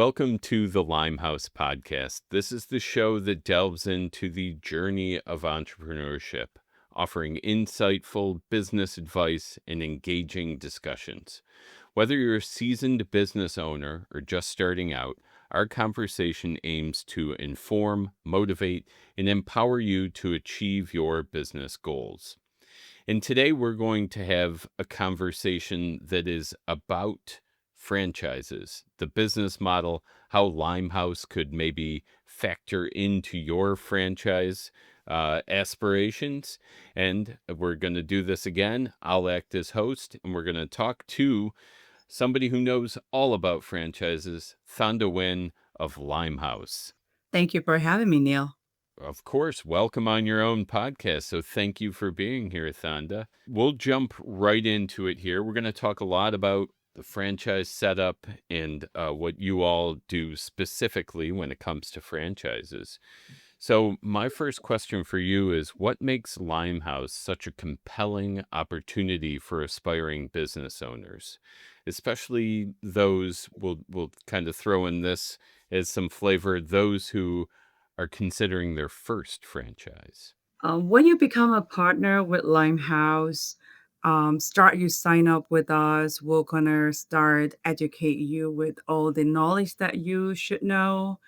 Welcome to the Limehouse podcast. This is the show that delves into the journey of entrepreneurship, offering insightful business advice and engaging discussions. Whether you're a seasoned business owner or just starting out, our conversation aims to inform, motivate, and empower you to achieve your business goals. And today we're going to have a conversation that is about franchises, the business model, how Limehouse could maybe factor into your franchise aspirations. And we're going to do this again. I'll act as host, and we're going to talk to somebody who knows all about franchises, Thanda Wynn of Limehouse. Thank you for having me, Neil. Of course, welcome on your own podcast. So thank you for being here, Thanda. We'll jump right into it here. We're going to talk a lot about the franchise setup and what you all do specifically when it comes to franchises. So my first question for you is, what makes Limehouse such a compelling opportunity for aspiring business owners, especially those, we'll kind of throw in this as some flavor, those who are considering their first franchise? When you become a partner with Limehouse, you sign up with us. We're gonna start educate you with all the knowledge that you should know,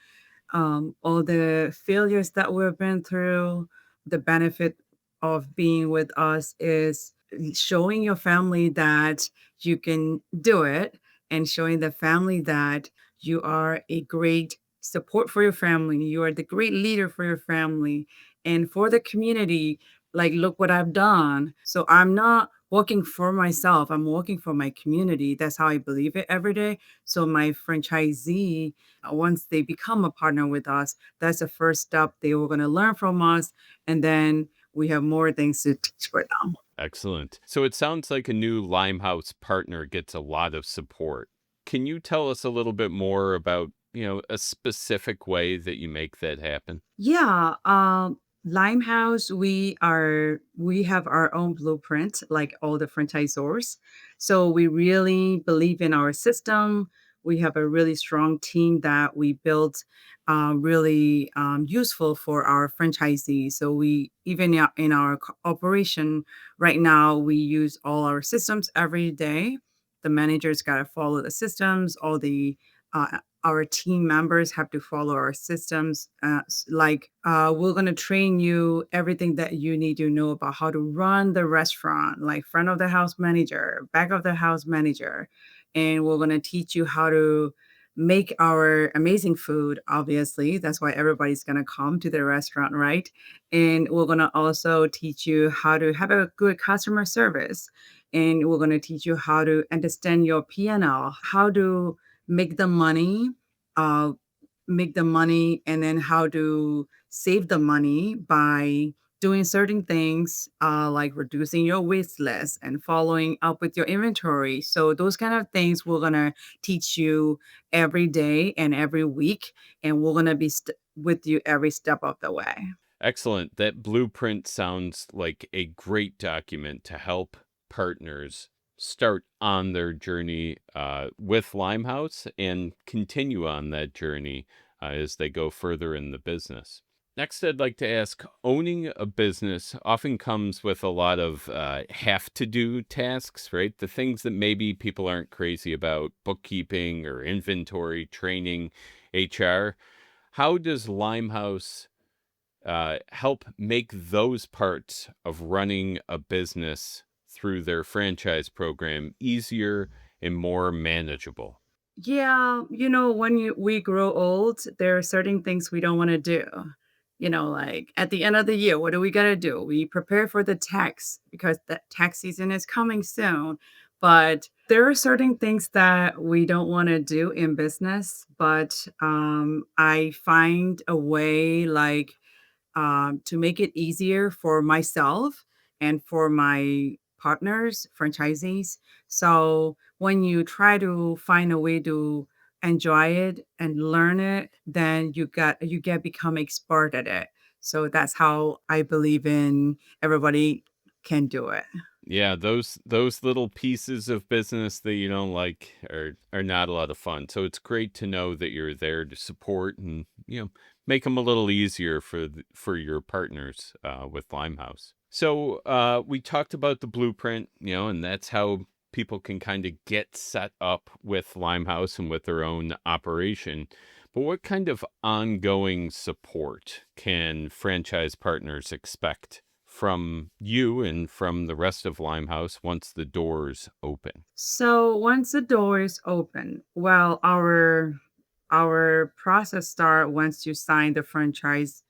all the failures that we've been through. The benefit of being with us is showing your family that you can do it and showing the family that you are a great support for your family. You are the great leader for your family and for the community. Like, look what I've done. So I'm not working for myself, I'm working for my community. That's how I believe it every day. So my franchisee, once they become a partner with us, that's the first step. They were going to learn from us, and then we have more things to teach for them. Excellent. So it sounds like a new Limehouse partner gets a lot of support. Can you tell us a little bit more about, a specific way that you make that happen? Yeah, Limehouse, we have our own blueprint, like all the franchisors. So we really believe in our system. We have a really strong team that we built, really useful for our franchisees. So we even in our operation right now, we use all our systems every day. The managers got to follow the systems. Our team members have to follow our systems. We're going to train you everything that you need to know about how to run the restaurant, like front of the house manager, back of the house manager. And we're going to teach you how to make our amazing food. Obviously, that's why everybody's going to come to the restaurant, right? And we're going to also teach you how to have a good customer service. And we're going to teach you how to understand your P&L, how to make the money, uh, and then how to save the money by doing certain things, like reducing your waste list and following up with your inventory. So those kind of things we're gonna teach you every day and every week, and we're gonna be with you every step of the way. Excellent. That blueprint sounds like a great document to help partners start on their journey with Limehouse and continue on that journey as they go further in the business. Next, I'd like to ask, owning a business often comes with a lot of have to do tasks, right? The things that maybe people aren't crazy about, bookkeeping or inventory, training, HR. How does Limehouse help make those parts of running a business through their franchise program easier and more manageable? Yeah, when we grow old, there are certain things we don't want to do. Like at the end of the year, what do we got to do? We prepare for the tax because the tax season is coming soon. But there are certain things that we don't want to do in business. But I find a way, like, to make it easier for myself and for my partners, franchisees. So when you try to find a way to enjoy it and learn it, then you get become expert at it. So that's how I believe in everybody can do it. Yeah, those little pieces of business that you don't like are not a lot of fun. So it's great to know that you're there to support and, make them a little easier for your partners with Limehouse. So we talked about the blueprint, and that's how people can kind of get set up with Limehouse and with their own operation. But what kind of ongoing support can franchise partners expect from you and from the rest of Limehouse once the doors open? So once the door is open, well, our process start once you sign the franchise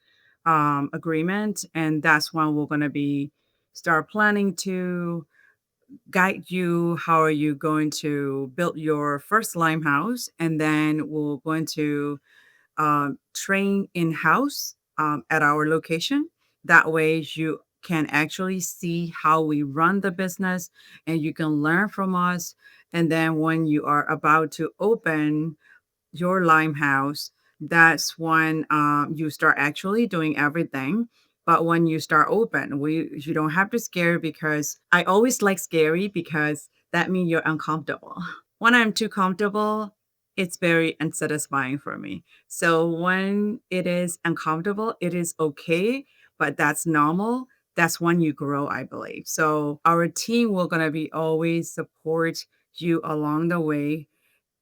agreement, and that's when we're gonna be start planning to guide you how are you going to build your first Limehouse, and then we're going to train in house at our location. That way, you can actually see how we run the business and you can learn from us. And then, when you are about to open your Limehouse, that's when you start actually doing everything. But when you start open, you don't have to scare because I always like scary because that means you're uncomfortable. When I'm too comfortable, it's very unsatisfying for me. So when it is uncomfortable, it is okay, but that's normal. That's when you grow, I believe. So our team will gonna be always support you along the way,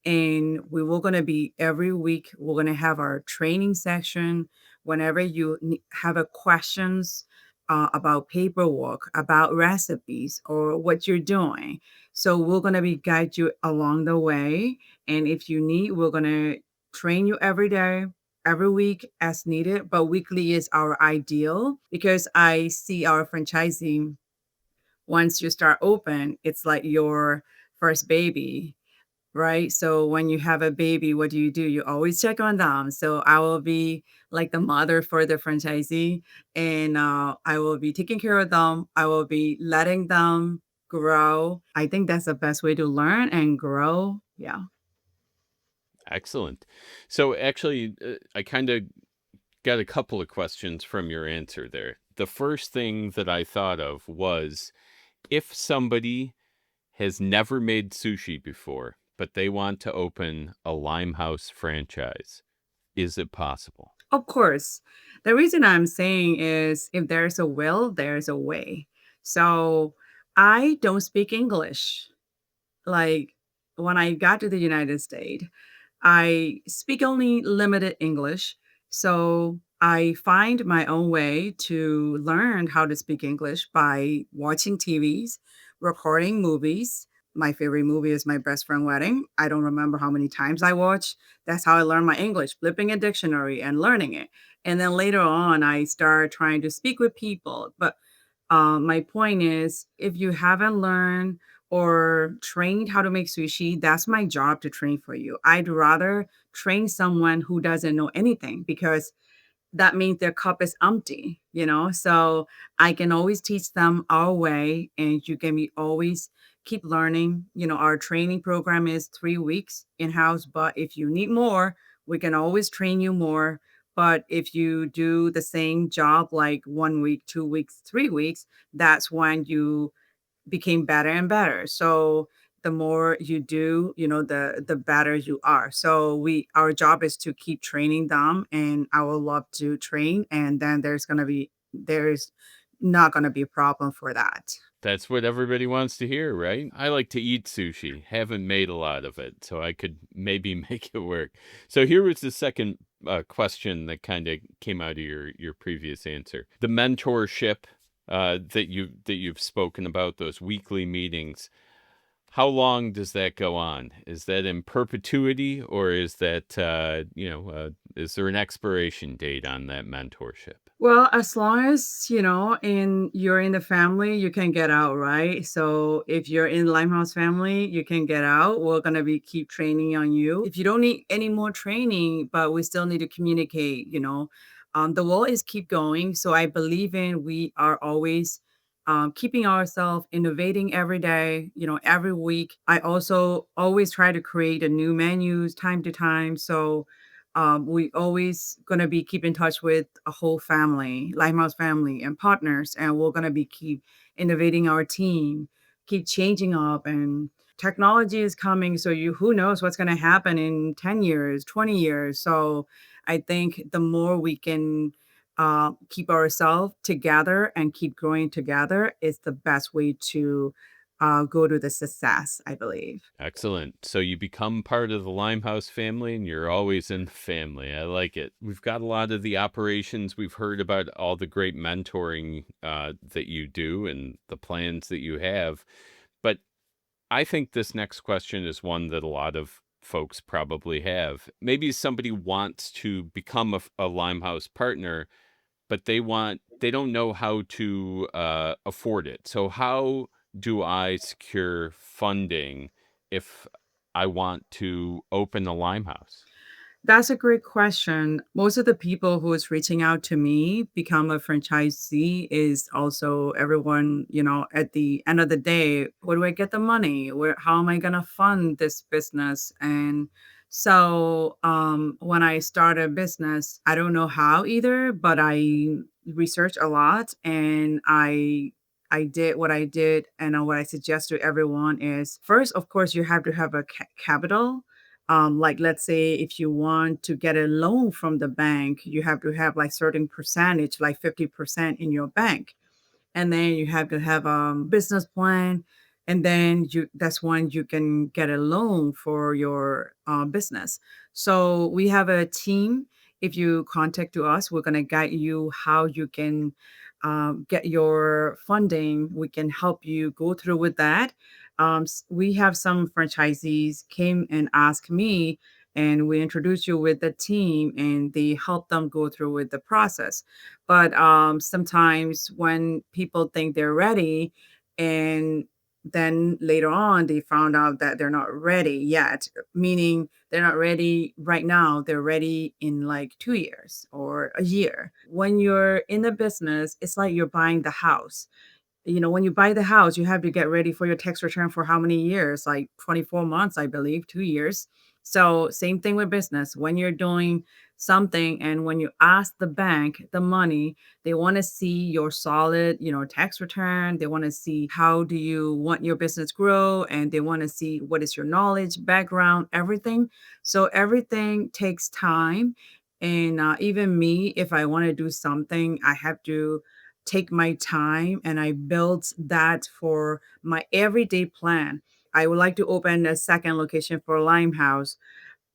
and we were going to be every week we're going to have our training section whenever you have a questions about paperwork, about recipes, or what you're doing. So we're going to be guide you along the way, and if you need, we're going to train you every day, every week as needed, but weekly is our ideal because I see our franchising, once you start open, it's like your first baby. Right? So when you have a baby, what do? You always check on them. So I will be like the mother for the franchisee, and I will be taking care of them. I will be letting them grow. I think that's the best way to learn and grow. Yeah. Excellent. So actually, I kind of got a couple of questions from your answer there. The first thing that I thought of was if somebody has never made sushi before, but they want to open a Limehouse franchise, is it possible? Of course. The reason I'm saying is if there's a will, there's a way. So I don't speak English. Like when I got to the United States, I speak only limited English. So I find my own way to learn how to speak English by watching TVs, recording movies. My favorite movie is My Best Friend Wedding. I don't remember how many times I watched. That's how I learned my English, flipping a dictionary and learning it. And then later on, I started trying to speak with people. But my point is, if you haven't learned or trained how to make sushi, that's my job to train for you. I'd rather train someone who doesn't know anything because that means their cup is empty, you know? So I can always teach them our way, and you can be always keep learning. You know, our training program is 3 weeks in-house, but if you need more, we can always train you more. But if you do the same job like 1 week, 2 weeks, 3 weeks, that's when you became better and better. So the more you do, the better you are. So our job is to keep training them, and I would love to train, and then there's not gonna be a problem for that. That's what everybody wants to hear, right? I like to eat sushi. Haven't made a lot of it, so I could maybe make it work. So here was the second question that kind of came out of your previous answer. The mentorship that you've spoken about, those weekly meetings. How long does that go on? Is that in perpetuity, or is that is there an expiration date on that mentorship? Well, as long as, you're in the family, you can get out, right? So if you're in Limehouse family, you can get out. We're gonna be keep training on you. If you don't need any more training, but we still need to communicate, the goal is keep going. So I believe in we are always keeping ourselves innovating every day, every week. I also always try to create a new menus time to time. So We always gonna be keep in touch with a whole family, Limehouse family and partners, and we're gonna be keep innovating our team, keep changing up, and technology is coming. So you who knows what's gonna happen in 10 years, 20 years. So I think the more we can keep ourselves together and keep growing together is the best way to go to the success, I believe. Excellent. So you become part of the Limehouse family and you're always in the family. I like it. We've got a lot of the operations. We've heard about all the great mentoring that you do and the plans that you have. But I think this next question is one that a lot of folks probably have. Maybe somebody wants to become a Limehouse partner, but they don't know how to afford it. So how do I secure funding if I want to open a Limehouse? That's a great question. Most of the people who is reaching out to me become a franchisee is also everyone, at the end of the day, where do I get the money? How am I going to fund this business? And so when I start a business, I don't know how either, but I research a lot and I did what I did, and what I suggest to everyone is first, of course, you have to have a capital, like let's say if you want to get a loan from the bank, you have to have like certain percentage, like 50% in your bank. And then you have to have a business plan. And then that's when you can get a loan for your business. So we have a team. If you contact to us, we're going to guide you how you can get your funding. We can help you go through with that. We have some franchisees came and asked me, and we introduce you with the team, and they help them go through with the process. But sometimes when people think they're ready, and then later on they found out that they're not ready yet, meaning they're not ready right now, they're ready in like 2 years or a year. When you're in the business, it's like you're buying the house. When you buy the house, you have to get ready for your tax return for how many years? Like 24 months, I believe, 2 years. So, same thing with business. When you're doing something and when you ask the bank the money, they want to see your solid, tax return. They want to see how do you want your business grow, and they want to see what is your knowledge, background, everything. So, everything takes time. And even me, if I want to do something, I have to take my time, and I built that for my everyday plan. I would like to open a second location for Limehouse.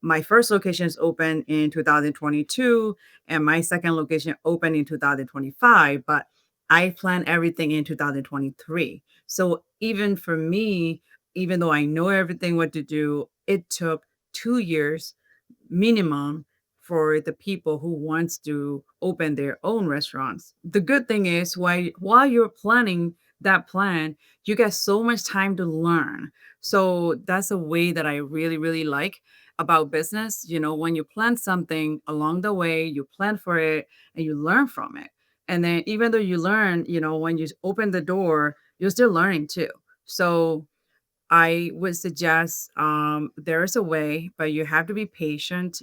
My first location is open in 2022, and my second location opened in 2025, but I plan everything in 2023. So even for me, even though I know everything what to do, it took 2 years minimum for the people who wants to open their own restaurants. The good thing is while you're planning that plan, you get so much time to learn. So that's a way that I really, really like about business. When you plan something along the way, you plan for it and you learn from it. And then even though you learn, when you open the door, you're still learning too. So I would suggest there is a way, but you have to be patient.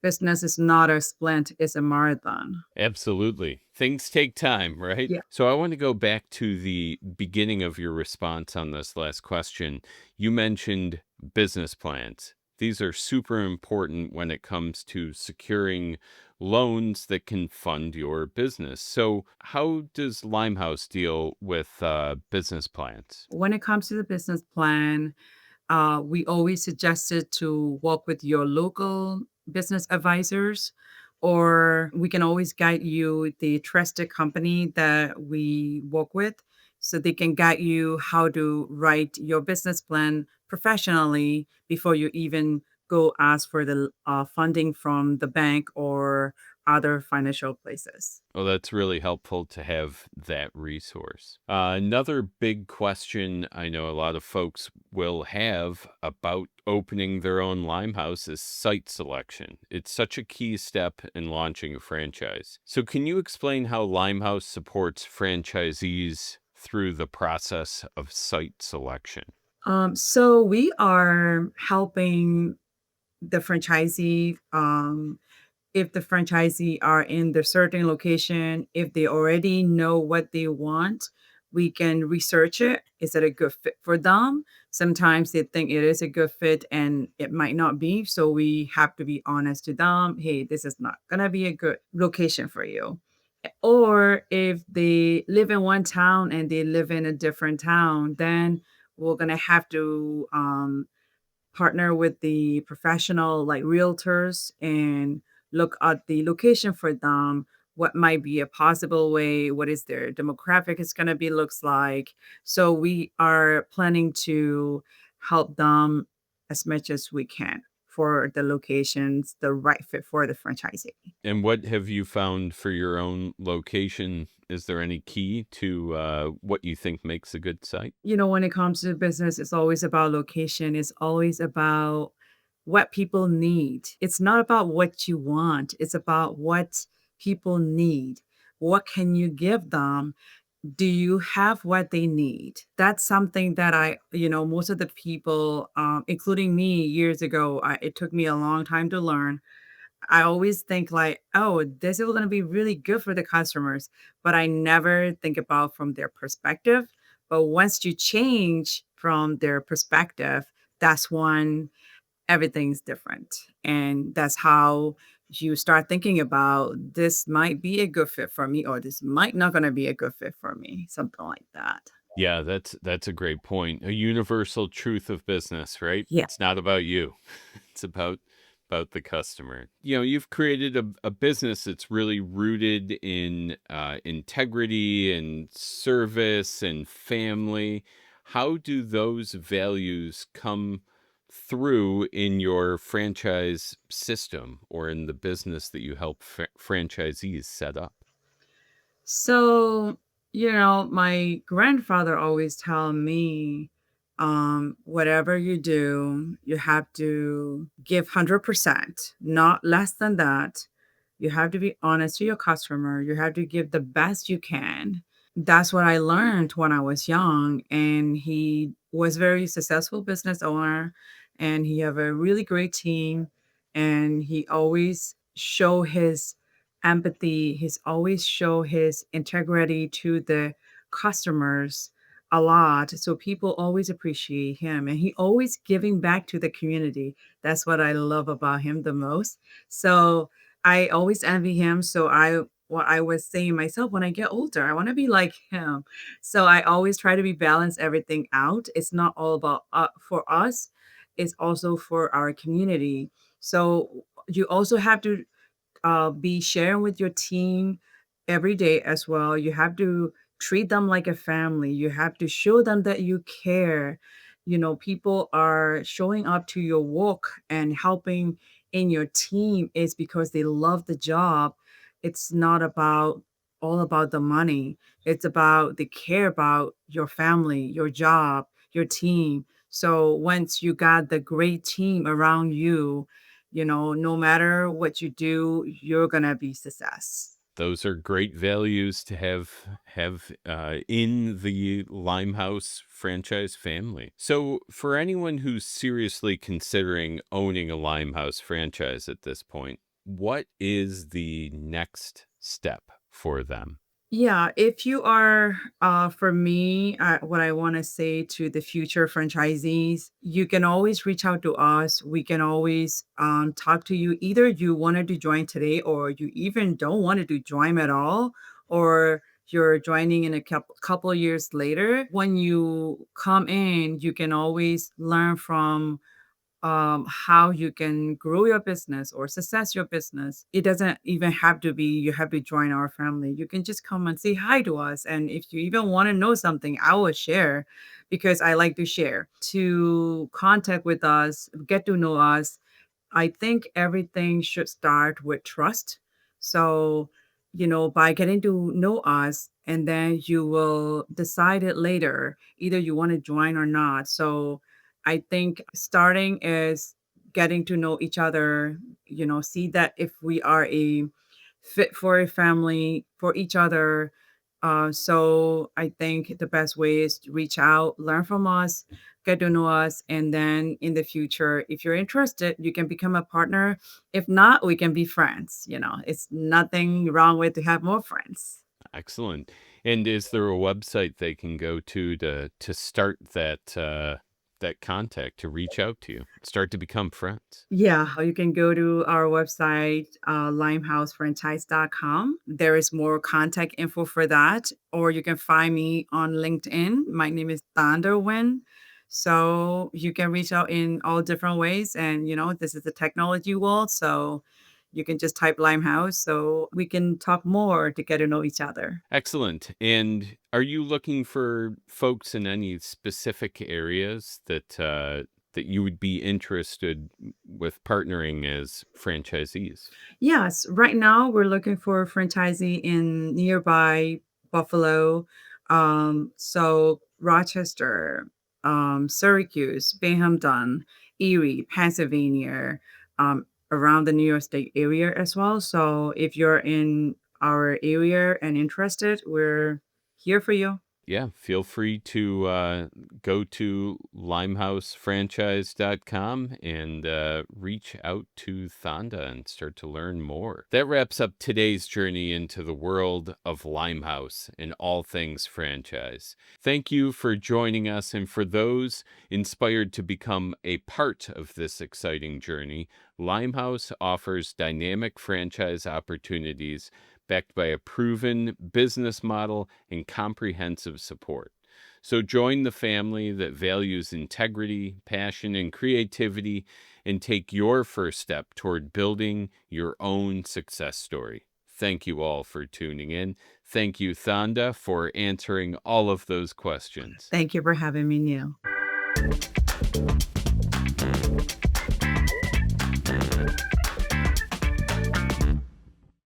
Business is not a sprint, it's a marathon. Absolutely. Things take time, right? Yeah. So I want to go back to the beginning of your response on this last question. You mentioned business plans. These are super important when it comes to securing loans that can fund your business. So, how does Limehouse deal with business plans? When it comes to the business plan, we always suggested to work with your local business advisors, or we can always guide you the trusted company that we work with, so they can guide you how to write your business plan professionally before you even go ask for the funding from the bank or other financial places. Well, that's really helpful to have that resource. Another big question I know a lot of folks will have about opening their own Limehouse is site selection. It's such a key step in launching a franchise. So, can you explain how Limehouse supports franchisees through the process of site selection? So we are helping. the franchisee, if the franchisee are in the certain location, if they already know what they want, we can research it. Is it a good fit for them? Sometimes they think it is a good fit and it might not be. So we have to be honest to them. Hey, this is not going to be a good location for you. Or if they live in one town and they live in a different town, then we're going to have to partner with the professional like realtors and look at the location for them, what might be a possible way, what is their demographic is going to be looks like. So we are planning to help them as much as we can for the locations, the right fit for the franchisee. And what have you found for your own location? Is there any key to what you think makes a good site? When it comes to business, it's always about location. It's always about what people need. It's not about what you want. It's about what people need. What can you give them? Do you have what they need? That's something that most of the people, including me years ago, it took me a long time to learn. I always think like, "Oh, this is gonna be really good for the customers," but I never think about from their perspective. But once you change from their perspective, that's when everything's different, and that's how you start thinking about, "This might be a good fit for me," or, "This might not gonna be a good fit for me," something like that. Yeah, that's a great point. A universal truth of business, right? Yeah. It's not about you. It's about the customer. You've created a business that's really rooted in integrity and service and family. How do those values come through in your franchise system or in the business that you help franchisees set up? So, my grandfather always tell me, whatever you do, you have to give 100%, not less than that. You have to be honest to your customer. You have to give the best you can. That's what I learned when I was young, and he was very successful business owner, and he have a really great team, and he always show his empathy. He's always show his integrity to the customers a lot. So people always appreciate him, and he always giving back to the community. That's what I love about him the most. So I always envy him. So what I was saying myself, when I get older, I want to be like him. So I always try to be balance everything out. It's not all about for us. It's also for our community. So you also have to be sharing with your team every day as well. You have to treat them like a family. You have to show them that you care. People are showing up to your work and helping in your team is because they love the job. It's not about all about the money. It's about they care about your family, your job, your team. So once you got the great team around you, no matter what you do, you're gonna be success. Those are great values to have in the Limehouse franchise family. So, for anyone who's seriously considering owning a Limehouse franchise at this point, what is the next step for them? Yeah, if you are, for me, what I want to say to the future franchisees, you can always reach out to us. We can always talk to you. Either you wanted to join today, or you even don't want to join at all, or you're joining in a couple years later. When you come in, you can always learn from how you can grow your business or success your business. It doesn't even have to be you have to join our family. You can just come and say hi to us. And if you even want to know something, I will share because I like to share. To contact with us, get to know us, I think everything should start with trust. So, by getting to know us, and then you will decide it later, either you want to join or not. So, I think starting is getting to know each other, see that if we are a fit for a family, for each other. So I think the best way is to reach out, learn from us, get to know us, and then in the future, if you're interested, you can become a partner. If not, we can be friends. It's nothing wrong with to have more friends. Excellent. And is there a website they can go to start that contact, to reach out to you, start to become friends? Yeah, you can go to our website, limehousefranchise.com. There is more contact info for that, or you can find me on LinkedIn. My name is Thunderwin. So you can reach out in all different ways. And, this is the technology world. So you can just type Limehouse so we can talk more to get to know each other. Excellent. And are you looking for folks in any specific areas that you would be interested with partnering as franchisees? Yes, right now we're looking for a franchisee in nearby Buffalo, so Rochester, Syracuse, Binghamton, Erie, Pennsylvania, around the New York State area as well. So if you're in our area and interested, we're here for you. Yeah, feel free to go to limehousefranchise.com and reach out to Thonda and start to learn more. That wraps up today's journey into the world of Limehouse and all things franchise. Thank you for joining us, and for those inspired to become a part of this exciting journey, Limehouse offers dynamic franchise opportunities backed by a proven business model and comprehensive support. So join the family that values integrity, passion, and creativity, and take your first step toward building your own success story. Thank you all for tuning in. Thank you, Thanda, for answering all of those questions. Thank you for having me, Neil.